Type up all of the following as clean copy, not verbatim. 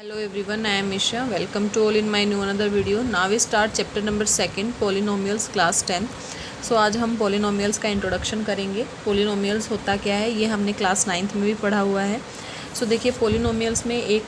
Hello everyone, I am Isha. Welcome to all in my new another video. Now we start chapter number 2 polynomials class 10. So आज हम polynomials का introduction करेंगे. polynomials होता क्या है ये हमने क्लास 9th में भी पढ़ा हुआ है. सो देखिए polynomials में एक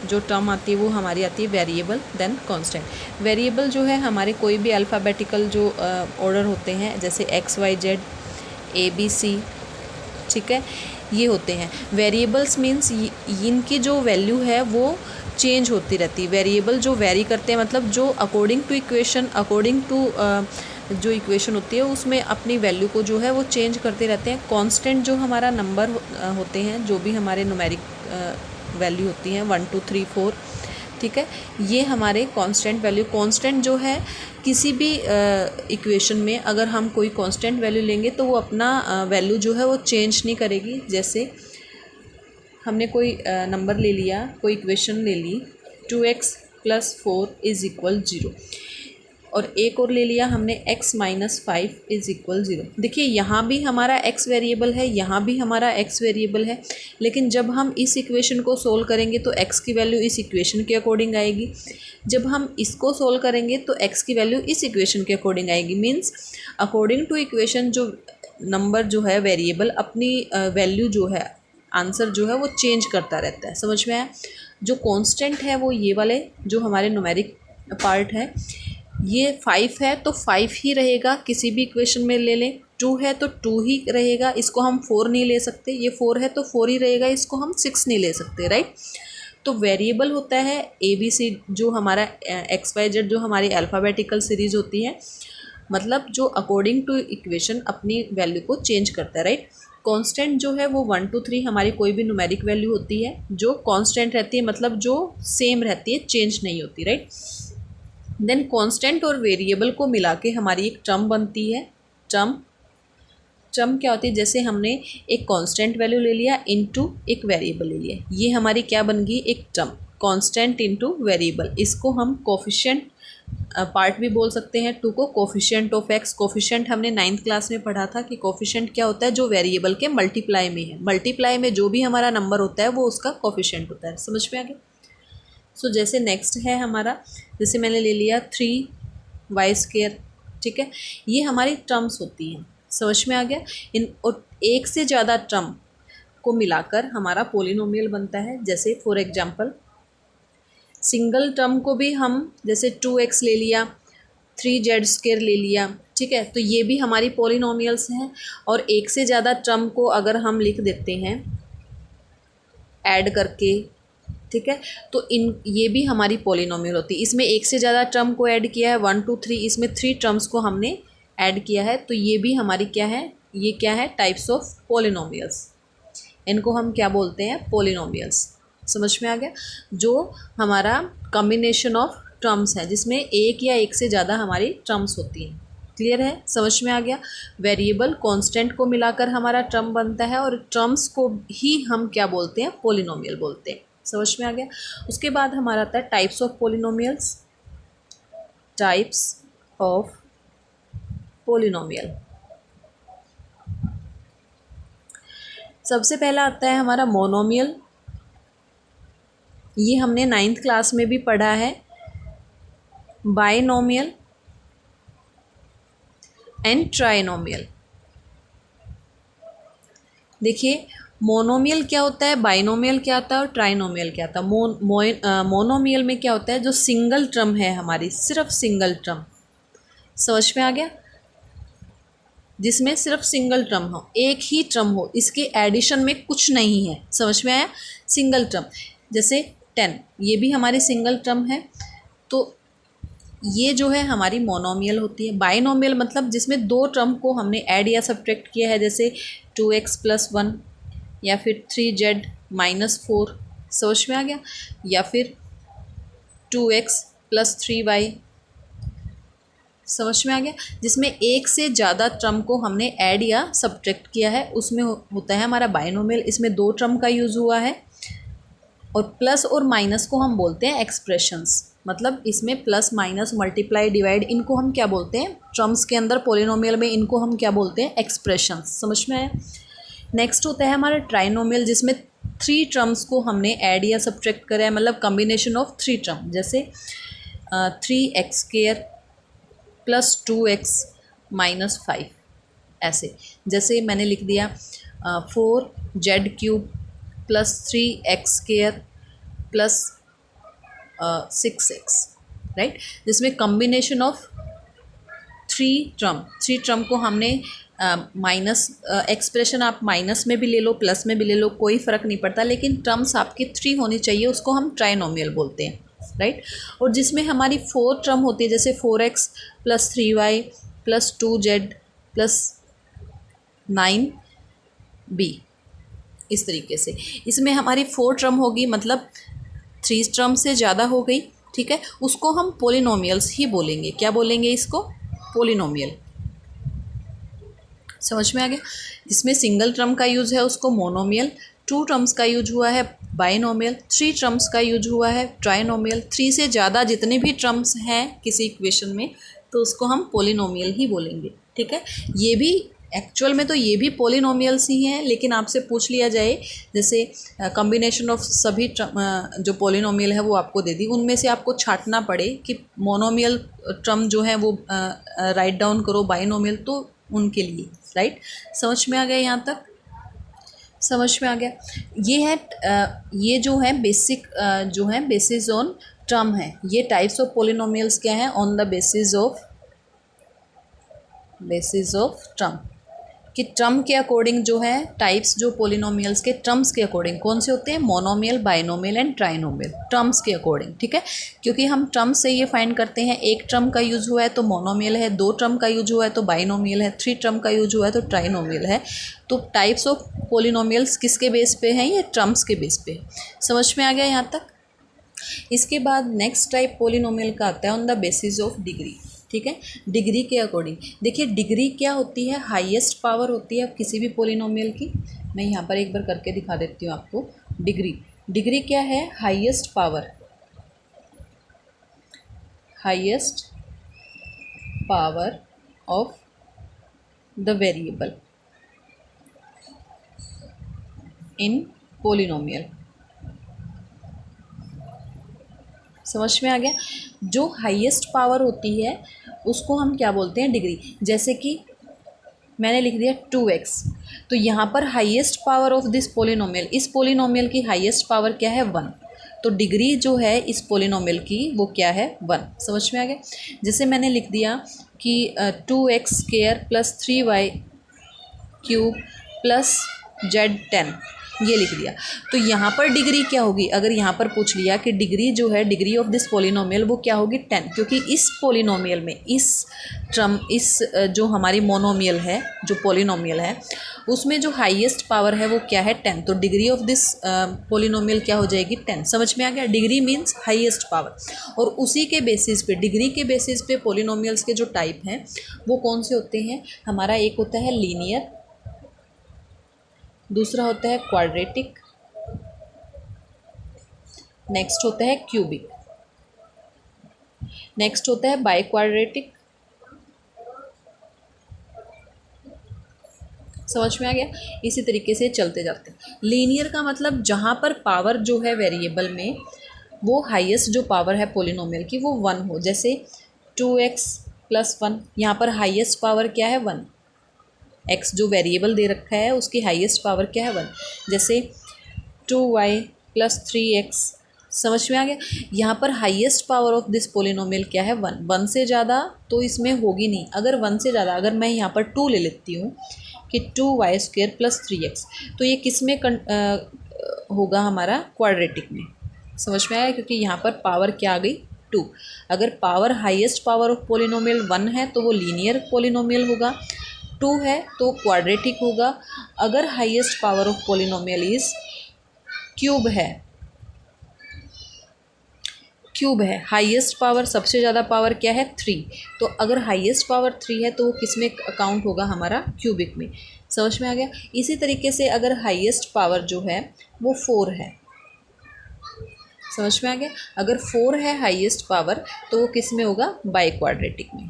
जो टर्म आती है वो हमारी आती है वेरिएबल देन कांस्टेंट. वेरिएबल जो है हमारे कोई भी अल्फ़ाबेटिकल जो ऑर्डर होते हैं जैसे X Y Z A B C, ठीक है, ये होते हैं. वेरिएबल्स मीन्स इनकी जो वैल्यू है वो चेंज होती रहती है. वेरिएबल जो वेरी करते हैं मतलब जो अकॉर्डिंग टू इक्वेशन जो इक्वेशन होती है उसमें अपनी वैल्यू को जो है वो चेंज करते रहते हैं. कांस्टेंट जो हमारा नंबर होते हैं जो भी हमारे न्यूमेरिक वैल्यू होती हैं 1 2 3 4, ठीक है, ये हमारे कांस्टेंट वैल्यू. कांस्टेंट जो है किसी भी इक्वेशन में अगर हम कोई कांस्टेंट वैल्यू लेंगे तो वो अपना वैल्यू जो है वो चेंज नहीं करेगी. जैसे हमने कोई नंबर ले लिया, कोई इक्वेशन ले ली 2x + 4 = 0 और एक और ले लिया हमने x - 5 = 0. देखिए यहाँ भी हमारा x वेरिएबल है, यहाँ भी हमारा x वेरिएबल है, लेकिन जब हम इस इक्वेशन को सोल्व करेंगे तो x की वैल्यू इस इक्वेशन के अकॉर्डिंग आएगी. जब हम इसको सोल्व करेंगे तो x की वैल्यू इस इक्वेशन के अकॉर्डिंग आएगी. मीन्स अकॉर्डिंग टू इक्वेशन जो नंबर जो है वेरिएबल अपनी वैल्यू जो है आंसर जो है वो चेंज करता रहता है. समझ में आया? जो कॉन्स्टेंट है वो ये वाले जो हमारे न्यूमेरिक पार्ट है, ये 5 है तो 5 ही रहेगा किसी भी इक्वेशन में ले लें. 2 है तो 2 ही रहेगा, इसको हम 4 नहीं ले सकते. ये 4 है तो 4 ही रहेगा, इसको हम 6 नहीं ले सकते, राइट. तो वेरिएबल होता है ए बी सी जो हमारा एक्स वाई जेड जो हमारी अल्फ़ाबेटिकल सीरीज होती है, मतलब जो अकॉर्डिंग टू इक्वेशन अपनी वैल्यू को चेंज करता है, राइट. कांस्टेंट जो है वो 1 2 3 हमारी कोई भी न्यूमेरिक वैल्यू होती है जो कांस्टेंट रहती है, मतलब जो सेम रहती है, चेंज नहीं होती, राइट. देन कांस्टेंट और वेरिएबल को मिला के हमारी एक टर्म बनती है. टर्म क्या होती है? जैसे हमने एक कांस्टेंट वैल्यू ले लिया इनटू एक वेरिएबल ले लिया, ये हमारी क्या बन गई? एक टर्म. कांस्टेंट इनटू वेरिएबल, इसको हम कोफिशिएंट पार्ट भी बोल सकते हैं. 2 को कोफिशिएंट ऑफ एक्स. कोफिशिएंट हमने 9th क्लास में पढ़ा था कि कोफिशिएंट क्या होता है? जो वेरिएबल के मल्टीप्लाई में है. मल्टीप्लाई में जो भी हमारा नंबर होता है वो उसका कोफिशिएंट होता है. समझ में आ गया? सो जैसे नेक्स्ट है हमारा, जैसे मैंने ले लिया 3y², ठीक है, ये हमारी टर्म्स होती हैं. समझ में आ गया? इन और एक से ज़्यादा टर्म को मिलाकर हमारा पोलिनोमियल बनता है. जैसे फॉर एग्जांपल सिंगल टर्म को भी हम जैसे 2x ले लिया, 3z² ले लिया, ठीक है, तो ये भी हमारी पोलिनोमियल्स हैं. और एक से ज़्यादा टर्म को अगर हम लिख देते हैं ऐड करके, ठीक है, तो ये भी हमारी पोलिनोमियल होती है. इसमें एक से ज़्यादा टर्म को ऐड किया है 1 2 3, इसमें 3 टर्म्स को हमने ऐड किया है, तो ये भी हमारी क्या है? ये क्या है? Types of polynomials. इनको हम क्या बोलते हैं? पोलिनोमियल्स. समझ में आ गया? जो हमारा कॉम्बिनेशन ऑफ टर्म्स है जिसमें एक या एक से ज़्यादा हमारी टर्म्स होती हैं. क्लियर है? समझ में आ गया? वेरिएबल कांस्टेंट को मिलाकर हमारा टर्म बनता है और टर्म्स को ही हम क्या बोलते हैं? पोलिनोमियल बोलते हैं. समझ में आ गया? उसके बाद हमारा आता है types of polynomials. Types of polynomial. सबसे पहला आता है हमारा मोनोमियल. ये हमने 9th क्लास में भी पढ़ा है. Binomial and trinomial. देखिए मोनोमियल क्या होता है, बाइनोमियल क्या होता है और ट्राइनोमियल क्या होता है. मोनोमियल में क्या होता है? जो सिंगल टर्म है हमारी, सिर्फ सिंगल टर्म. समझ में आ गया? जिसमें सिर्फ सिंगल टर्म हो, एक ही टर्म हो, इसके एडिशन में कुछ नहीं है. समझ में आया? Single term. जैसे 10, ये भी हमारी सिंगल टर्म है, तो ये जो है हमारी मोनोमियल होती है. बाइनोमियल मतलब जिसमें 2 टर्म को हमने ऐड या सब्ट्रैक्ट किया है, जैसे 2x + 1 या फिर 3z - 4. समझ में आ गया? या फिर 2x + 3y. समझ में आ गया? जिसमें एक से ज़्यादा टर्म को हमने ऐड या सब्ट्रैक्ट किया है उसमें होता है हमारा बाइनोमियल. इसमें 2 टर्म का यूज़ हुआ है. और प्लस और माइनस को हम बोलते हैं एक्सप्रेशंस. मतलब इसमें प्लस माइनस मल्टीप्लाई डिवाइड इनको हम क्या बोलते हैं? टर्म्स के अंदर पोलिनोमियल में इनको हम क्या बोलते हैं? एक्सप्रेशंस. समझ में आया? नेक्स्ट होता है हमारा ट्राइनोमियल, जिसमें थ्री टर्म्स को हमने ऐड या सब्ट्रैक्ट करा है, मतलब कम्बिनेशन ऑफ थ्री टर्म, जैसे 3x² प्लस 2x माइनस 5, ऐसे। जैसे मैंने लिख दिया 4z³ plus 3x² plus 6x, right, जिसमें कम्बिनेशन ऑफ थ्री टर्म को हमने माइनस, एक्सप्रेशन आप माइनस में भी ले लो प्लस में भी ले लो, कोई फ़र्क नहीं पड़ता, लेकिन टर्म्स आपकी थ्री होनी चाहिए, उसको हम ट्राइनोमियल बोलते हैं, राइट। और जिसमें हमारी 4 टर्म होती है, जैसे 4x plus 3y plus 2z plus 9b, इस तरीके से इसमें हमारी 4 टर्म होगी, मतलब 3 टर्म से ज़्यादा हो गई, ठीक है, उसको हम पोलिनोमियल्स ही बोलेंगे। क्या बोलेंगे इसको? पोलिनोमियल। समझ में आ गया? जिसमें सिंगल टर्म का यूज़ है उसको मोनोमियल, 2 टर्म्स का यूज हुआ है बाइनोमियल, 3 टर्म्स का यूज हुआ है ट्राइनोमियल, 3 से ज़्यादा जितने भी टर्म्स हैं किसी इक्वेशन में तो उसको हम पोलिनोमियल ही बोलेंगे, ठीक है। ये भी एक्चुअल में तो ये भी पोलिनोमियल्स ही हैं, लेकिन आपसे पूछ लिया जाए जैसे कॉम्बिनेशन ऑफ सभी जो पोलिनोमियल है वो आपको दे दी, उनमें से आपको छांटना पड़े कि मोनोमियल टर्म जो है वो राइट डाउन करो बाइनोमियल, तो उनके लिए, राइट। समझ में आ गया? यहाँ तक समझ में आ गया? ये है ये जो है बेसिक जो है बेसिस ऑन टर्म है। ये टाइप्स ऑफ पोलिनोमियल्स क्या है? On the basis of term, कि टर्म के अकॉर्डिंग जो है टाइप्स जो पोलिनोमियल्स के टर्म्स के अकॉर्डिंग कौन से होते हैं? Monomial, binomial and trinomial, terms के अकॉर्डिंग, ठीक है। क्योंकि हम टर्म से ये फाइंड करते हैं, एक टर्म का यूज हुआ है तो मोनोमियल है, 2 टर्म का यूज हुआ है तो बाइनोमियल है, 3 टर्म का यूज हुआ है तो ट्राइनोमियल है। तो टाइप्स ऑफ पोलिनोमियल्स किसके बेस पे हैं? ये टर्म्स के बेस पे। समझ में आ गया यहाँ तक? इसके बाद नेक्स्ट टाइप पोलिनोमियल का आता है on the basis of degree, ठीक है। डिग्री के अकॉर्डिंग देखिए, डिग्री क्या होती है? हाईएस्ट पावर होती है किसी भी पोलिनोमियल की। मैं यहाँ पर एक बार करके दिखा देती हूँ आपको। डिग्री क्या है? Highest power of the variable in polynomial. समझ में आ गया? जो हाईएस्ट पावर होती है उसको हम क्या बोलते हैं? डिग्री। जैसे कि मैंने लिख दिया 2x, तो यहाँ पर highest power of this polynomial, इस पोलिनोमियल की हाईएस्ट पावर क्या है? 1। तो डिग्री जो है इस पोलिनोमियल की वो क्या है? 1। समझ में आ गया? जैसे मैंने लिख दिया कि 2x² plus 3y³ plus z10, ये लिख दिया। तो यहाँ पर डिग्री क्या होगी? अगर यहाँ पर पूछ लिया कि डिग्री जो है, डिग्री ऑफ दिस पोलिनोमियल वो क्या होगी? 10, क्योंकि इस पोलिनोमियल में इस जो हमारी मोनोमियल है, जो पोलिनोमियल है, उसमें जो हाईएस्ट पावर है वो क्या है? 10। तो डिग्री ऑफ दिस पोलिनोमियल क्या हो जाएगी? 10। समझ में आ गया? Degree means highest power. और उसी के बेसिस पे, डिग्री के बेसिस पे पोलिनोमियल्स के जो टाइप हैं वो कौन से होते हैं? हमारा एक होता है लीनियर, दूसरा होता है क्वाड्रेटिक, नेक्स्ट होता है क्यूबिक, नेक्स्ट होता है बाई क्वाड्रेटिक। समझ में आ गया? इसी तरीके से चलते जाते हैं। लीनियर का मतलब जहाँ पर पावर जो है वेरिएबल में वो हाईएस्ट जो पावर है पोलिनोमियल की वो 1 हो। जैसे 2x प्लस 1, यहाँ पर हाईएस्ट पावर क्या है? 1। x जो वेरिएबल दे रखा है उसकी हाईएस्ट पावर क्या है? 1। जैसे 2y प्लस 3x। समझ में आ गया? यहाँ पर highest power of this polynomial क्या है? 1। 1 से ज़्यादा तो इसमें होगी नहीं। अगर 1 से ज़्यादा, अगर मैं यहाँ पर 2 ले लेती हूँ कि 2y² प्लस 3x, तो ये किस में होगा? हमारा क्वाड्रेटिक में। समझ में आया? क्योंकि यहाँ पर पावर क्या आ गई? 2। अगर power highest power of polynomial 1 है तो वो लीनियर पोलिनोमियल होगा, 2 है तो क्वाड्रेटिक होगा। अगर highest power of polynomial is cube है, हाईएस्ट पावर, सबसे ज़्यादा पावर क्या है? 3। तो अगर हाईएस्ट पावर 3 है तो वो किस में अकाउंट होगा? हमारा क्यूबिक में। समझ में आ गया? इसी तरीके से अगर हाईएस्ट पावर जो है वो 4 है, समझ में आ गया? अगर 4 है हाईएस्ट पावर तो वो किस में होगा? बाई क्वाड्रेटिक में।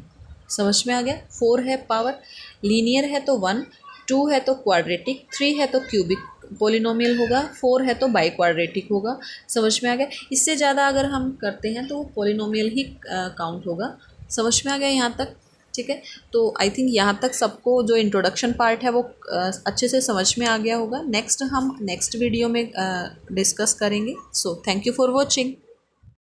समझ में आ गया? 4 है पावर, लीनियर है तो 1, 2 है तो क्वाड्रेटिक, 3 है तो क्यूबिक पोलिनोमियल होगा, 4 है तो बाई क्वाड्रेटिक होगा। समझ में आ गया। इससे ज़्यादा अगर हम करते हैं तो पोलिनोमियल ही काउंट होगा। समझ में आ गया यहाँ तक? ठीक है, तो आई थिंक यहाँ तक सबको जो इंट्रोडक्शन पार्ट है वो अच्छे से समझ में आ गया होगा। नेक्स्ट हम नेक्स्ट वीडियो में डिस्कस करेंगे। So thank you for watching.